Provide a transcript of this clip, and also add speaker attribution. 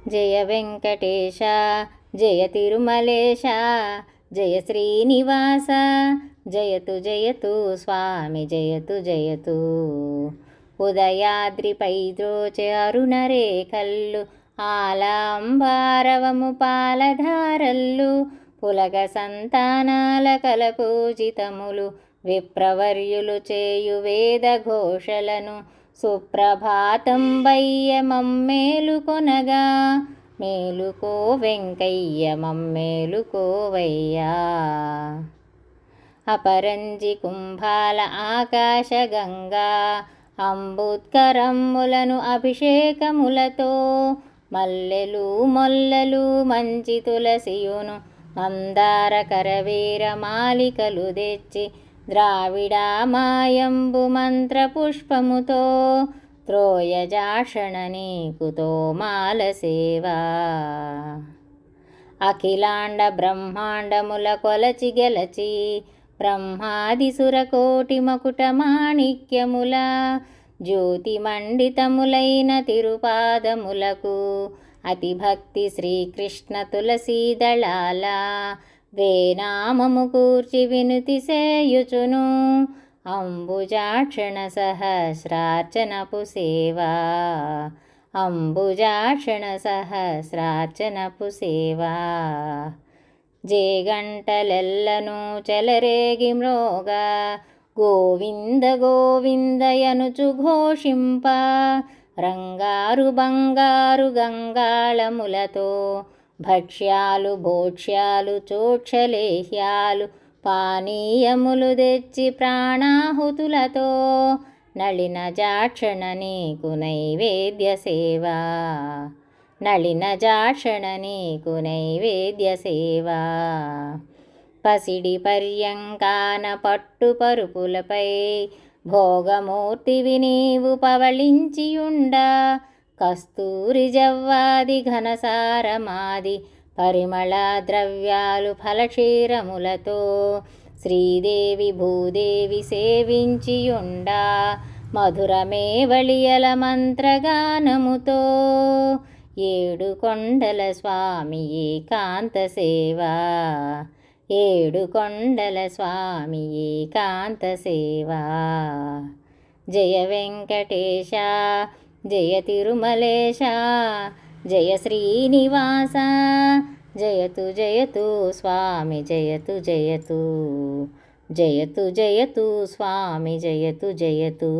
Speaker 1: జయ వెంకటేశ జయ తిరుమలేశ జయ శ్రీనివాస జయతు జయతు స్వామి జయతు జయతు. ఉదయాద్రిపై ద్రోచె అరుణరేఖల్లు ఆలాంబారవము పాలధారల్లు పులగ సంతానాల కలపూజితములు విప్రవర్యులు చేయు వేద ఘోషలను సుప్రభాతం వయ్య మమ్మేలుకొనగా మేలుకో వెంకయ్య మమ్మేలుకోవయ్యా. అపరంజి కుంభాల ఆకాశ గంగా అంబుత్కరమ్ములను అభిషేకములతో మల్లెలు మొల్లలు మంచి తులసియును మందార కరవీర మాలికలు తెచ్చి ద్రావిడామాయంబు మంత్రపుష్పముతో త్రోయజాషణ నీకు తోమాల సేవా. అఖిలాండ బ్రహ్మాండముల కొలచి గెలచి బ్రహ్మాది సురకోటి మకుట మాణిక్యముల జ్యోతి మండితములైన తిరుపాదములకు అతి భక్తి శ్రీకృష్ణ తులసీదళాల వేనామము కూర్చి వినుతి సేయుచును అంబుజాక్షణ సహస్రార్చనపు సేవా. అంబుజాక్షణ సహస్రార్చనపు సేవా. జేగంటలెల్లను చెలరేగి మ్రోగా గోవింద గోవిందయనుచు ఘోషింప రంగారు బంగారు గంగాళములతో భక్ష్యాలు భోక్ష్యాలు చోక్షలేహ్యాలు పానీయములు తెచ్చి ప్రాణాహుతులతో నళిన జాక్షణ నీకు నైవేద్య సేవా. నళిన జాక్షణ నీకు నైవేద్య సేవా. పసిడి పర్యంకాన పట్టు పరుపులపై భోగమూర్తివి నీవు పవళించియుండా కస్తూరి జవ్వాది ఘనసారమాది పరిమళ ద్రవ్యాలు ఫలక్షీరములతో శ్రీదేవి భూదేవి సేవించియుండా మధురమే వళియల మంత్రగానముతో ఏడు కొండల స్వామి ఏకాంత సేవా. ఏడు కొండల స్వామి ఏకాంత సేవా. జయ వెంకటేశ జయ తిరుమలేశ జయ శ్రీనివాస జయతు జయతు స్వామి జయతు జయతు. జయతు జయతు స్వామి జయతు జయతు.